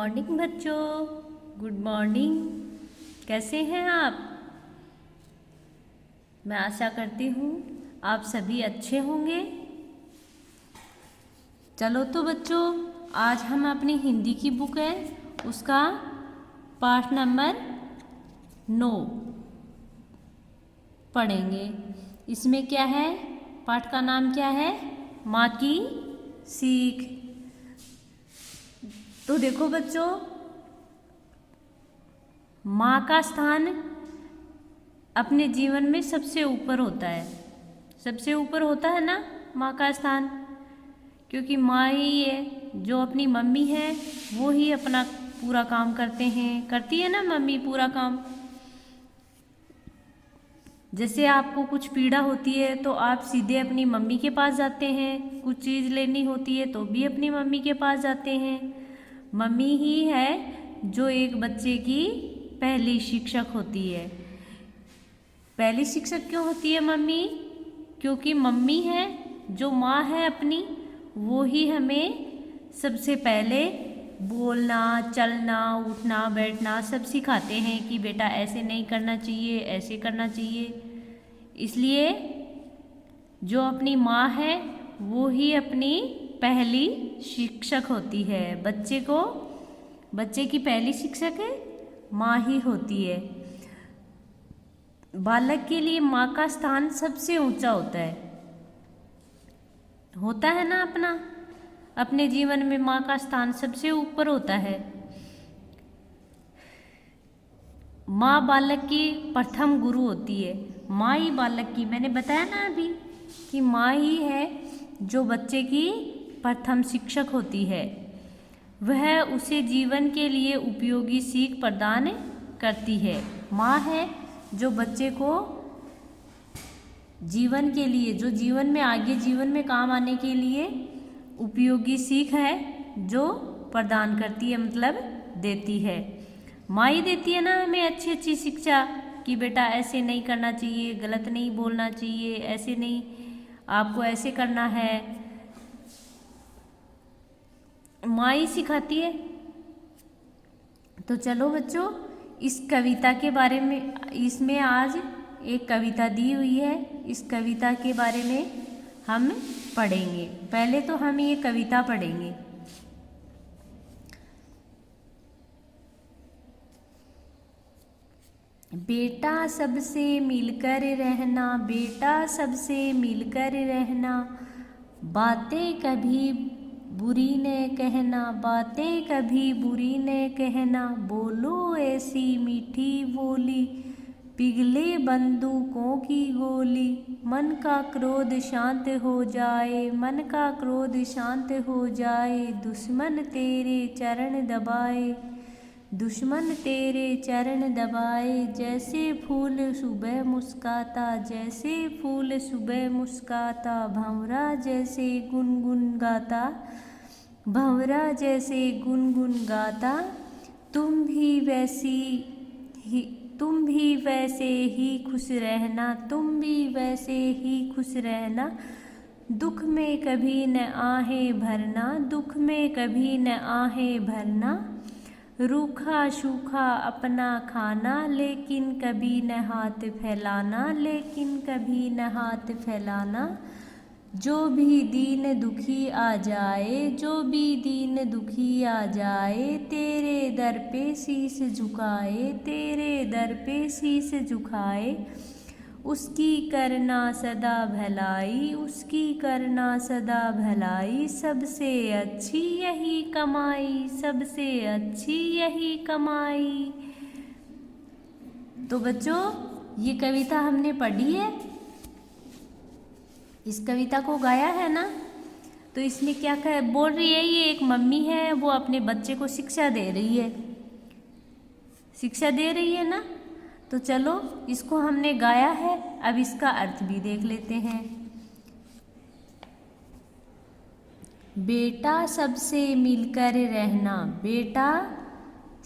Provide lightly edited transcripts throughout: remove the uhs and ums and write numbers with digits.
Morning बच्चों, good morning. कैसे हैं आप? मैं आशा करती हूँ आप सभी अच्छे होंगे। चलो तो बच्चों, आज हम अपनी हिंदी की बुक है उसका पाठ नंबर 9 पढ़ेंगे। इसमें क्या है? पाठ का नाम क्या है? माँ की सीख। तो देखो बच्चों, माँ का स्थान अपने जीवन में सबसे ऊपर होता है। सबसे ऊपर होता है ना माँ का स्थान, क्योंकि माँ ही है जो अपनी मम्मी है वो ही अपना पूरा काम करती है ना मम्मी पूरा काम। जैसे आपको कुछ पीड़ा होती है तो आप सीधे अपनी मम्मी के पास जाते हैं, कुछ चीज़ लेनी होती है तो भी अपनी मम्मी के पास जाते हैं। मम्मी ही है जो एक बच्चे की पहली शिक्षक होती है। पहली शिक्षक क्यों होती है मम्मी? क्योंकि मम्मी है जो माँ है अपनी, वो ही हमें सबसे पहले बोलना, चलना, उठना, बैठना सब सिखाते हैं कि बेटा ऐसे नहीं करना चाहिए, ऐसे करना चाहिए। इसलिए जो अपनी माँ है वो ही अपनी पहली शिक्षक होती है। बच्चे की पहली शिक्षक है माँ ही होती है। बालक के लिए माँ का स्थान सबसे ऊंचा होता है ना अपने जीवन में माँ का स्थान सबसे ऊपर होता है। माँ बालक की प्रथम गुरु होती है। माँ ही बालक की, मैंने बताया ना अभी कि माँ ही है जो बच्चे की प्रथम शिक्षक होती है। वह उसे जीवन के लिए उपयोगी सीख प्रदान करती है। माँ है जो बच्चे को जीवन के लिए, जो जीवन में आगे जीवन में काम आने के लिए उपयोगी सीख है जो प्रदान करती है, मतलब देती है। माँ ही देती है ना हमें अच्छी अच्छी शिक्षा कि बेटा ऐसे नहीं करना चाहिए, गलत नहीं बोलना चाहिए, ऐसे नहीं, आपको ऐसे करना है। माँ ही सिखाती है। तो चलो बच्चों, इस कविता के बारे में, इसमें आज एक कविता दी हुई है, इस कविता के बारे में हम पढ़ेंगे। पहले तो हम ये कविता पढ़ेंगे। बेटा सबसे मिलकर रहना, बेटा सबसे मिलकर रहना, बातें कभी बुरी न कहना, बातें कभी बुरी न कहना, बोलो ऐसी मीठी बोली, पिघले बंदूकों की गोली, मन का क्रोध शांत हो जाए, मन का क्रोध शांत हो जाए, दुश्मन तेरे चरण दबाए, दुश्मन तेरे चरण दबाए, जैसे फूल सुबह मुस्काता, जैसे फूल सुबह मुस्काता, भंवरा जैसे गुनगुन गाता, भंवरा जैसे गुनगुन गाता, तुम भी वैसे ही खुश रहना, तुम भी वैसे ही खुश रहना, दुख में कभी न आहें भरना, दुख में कभी न आहें भरना, रूखा सूखा अपना खाना, लेकिन कभी न हाथ फैलाना, लेकिन कभी न हाथ फैलाना, जो भी दीन दुखी आ जाए, जो भी दीन दुखी आ जाए, तेरे दर पे शीश झुकाए, तेरे दर पे शीश झुकाए, उसकी करना सदा भलाई, उसकी करना सदा भलाई, सबसे अच्छी यही कमाई, सबसे अच्छी यही कमाई। तो बच्चों, ये कविता हमने पढ़ी है, इस कविता को गाया है ना। तो इसमें क्या बोल रही है? ये एक मम्मी है, वो अपने बच्चे को शिक्षा दे रही है, शिक्षा दे रही है ना। तो चलो, इसको हमने गाया है, अब इसका अर्थ भी देख लेते हैं। बेटा सबसे मिलकर रहना, बेटा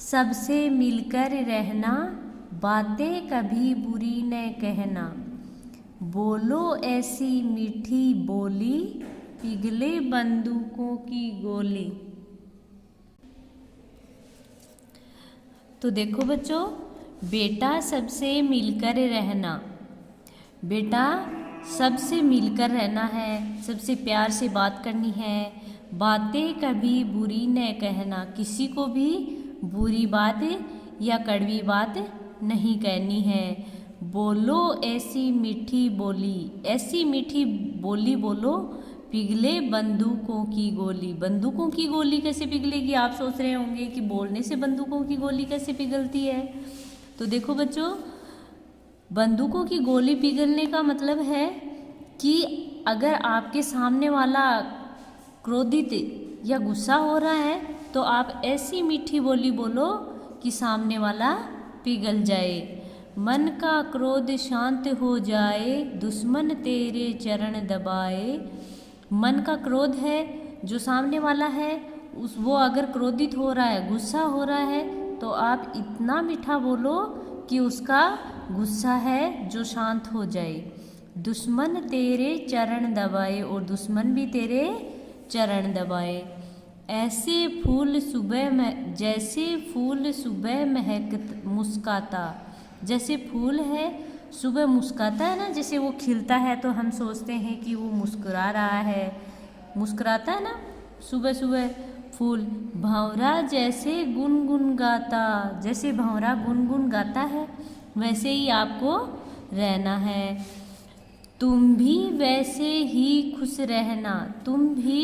सबसे मिलकर रहना, बातें कभी बुरी न कहना, बोलो ऐसी मीठी बोली, पिघले बंदूकों की गोली। तो देखो बच्चों, बेटा सबसे मिलकर रहना, बेटा सबसे मिलकर रहना है, सबसे प्यार से बात करनी है, बातें कभी बुरी न कहना, किसी को भी बुरी बात या कड़वी बात नहीं कहनी है, बोलो ऐसी मीठी बोली, ऐसी मीठी बोली बोलो, पिघले बंदूकों की गोली। बंदूकों की गोली कैसे पिघलेगी, आप सोच रहे होंगे कि बोलने से बंदूकों की गोली कैसे पिघलती है। तो देखो बच्चों, बंदूकों की गोली पिघलने का मतलब है कि अगर आपके सामने वाला क्रोधित या गुस्सा हो रहा है तो आप ऐसी मीठी बोली बोलो कि सामने वाला पिघल जाए। मन का क्रोध शांत हो जाए, दुश्मन तेरे चरण दबाए। मन का क्रोध है, जो सामने वाला है वो अगर क्रोधित हो रहा है, गुस्सा हो रहा है, तो आप इतना मीठा बोलो कि उसका गुस्सा है जो शांत हो जाए। दुश्मन तेरे चरण दबाए, और दुश्मन भी तेरे चरण दबाए। ऐसे फूल सुबह में, जैसे फूल सुबह महक मुस्काता, जैसे फूल है सुबह मुस्काता है ना, जैसे वो खिलता है तो हम सोचते हैं कि वो मुस्कुरा रहा है, मुस्कुराता है ना सुबह सुबह फूल। भंवरा जैसे गुनगुन गाता, जैसे भंवरा गुनगुन गाता है वैसे ही आपको रहना है। तुम भी वैसे ही खुश रहना, तुम भी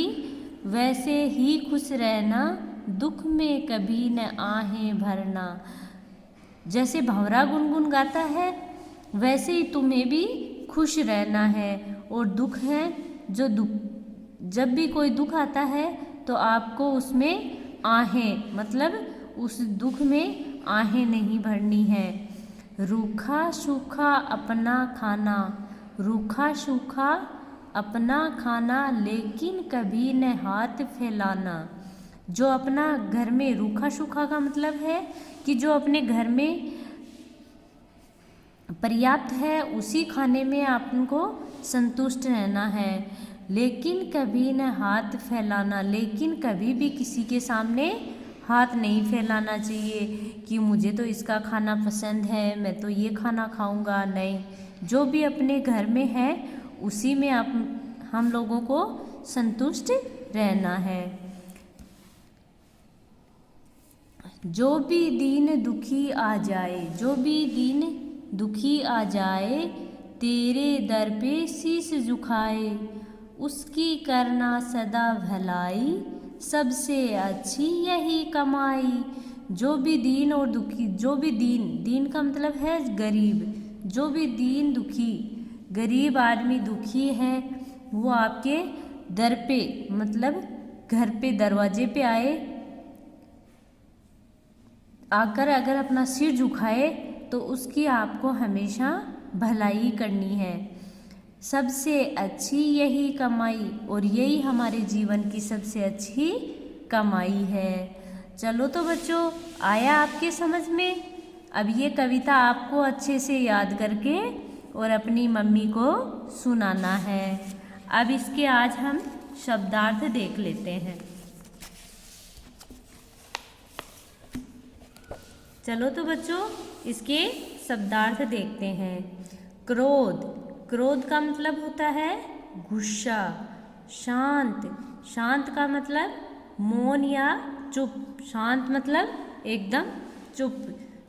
वैसे ही खुश रहना, दुख में कभी न आहें भरना। जैसे भंवरा गुनगुन गाता है वैसे ही तुम्हें भी खुश रहना है। और दुख है जो दुख, जब भी कोई दुख आता है तो आपको उसमें आहें, मतलब उस दुख में आहें नहीं भरनी है। रूखा सूखा अपना खाना, रूखा सूखा अपना खाना, लेकिन कभी न हाथ फैलाना। जो अपना घर में, रूखा सूखा का मतलब है कि जो अपने घर में पर्याप्त है उसी खाने में आपको संतुष्ट रहना है। लेकिन कभी न हाथ फैलाना, लेकिन कभी भी किसी के सामने हाथ नहीं फैलाना चाहिए कि मुझे तो इसका खाना पसंद है, मैं तो ये खाना खाऊंगा। नहीं, जो भी अपने घर में है उसी में हम लोगों को संतुष्ट रहना है। जो भी दिन दुखी आ जाए, जो भी दिन दुखी आ जाए, तेरे दर पे शीश झुकाए, उसकी करना सदा भलाई, सबसे अच्छी यही कमाई। जो भी दीन और दुखी, जो भी दीन, दीन का मतलब है गरीब, जो भी दीन दुखी, गरीब आदमी दुखी है वो आपके दर पे, मतलब घर पे दरवाजे पे आकर अगर अपना सिर झुकाए तो उसकी आपको हमेशा भलाई करनी है। सबसे अच्छी यही कमाई, और यही हमारे जीवन की सबसे अच्छी कमाई है। चलो तो बच्चों, आया आपके समझ में। अब ये कविता आपको अच्छे से याद करके और अपनी मम्मी को सुनाना है। अब इसके आज हम शब्दार्थ देख लेते हैं। चलो तो बच्चों, इसके शब्दार्थ देखते हैं। क्रोध, क्रोध का मतलब होता है गुस्सा। शांत, शांत का मतलब मौन या चुप, शांत मतलब एकदम चुप।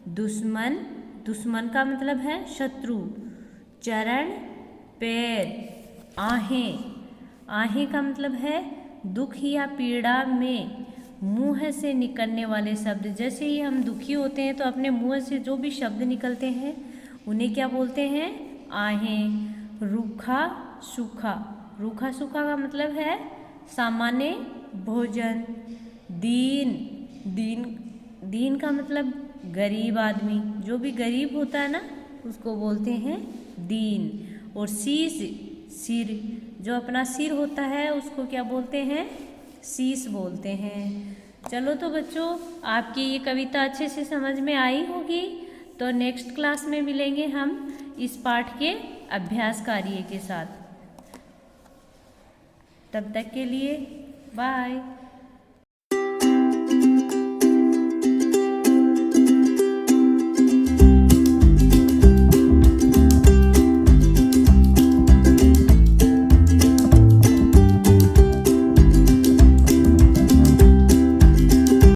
दुश्मन, दुश्मन का मतलब है शत्रु। चरण, पैर। आहें, आहें का मतलब है दुख या पीड़ा में मुंह से निकलने वाले शब्द। जैसे ही हम दुखी होते हैं तो अपने मुंह से जो भी शब्द निकलते हैं उन्हें क्या बोलते हैं, आहें। रूखा सूखा, रूखा सूखा का मतलब है सामान्य भोजन। दीन, दीन, दीन का मतलब गरीब आदमी, जो भी गरीब होता है ना उसको बोलते हैं दीन। और शीश, सिर, जो अपना सिर होता है उसको क्या बोलते हैं, शीश बोलते हैं। चलो तो बच्चों, आपकी ये कविता अच्छे से समझ में आई होगी। तो नेक्स्ट क्लास में मिलेंगे हम इस पाठ के अभ्यास कार्य के साथ। तब तक के लिए बाय।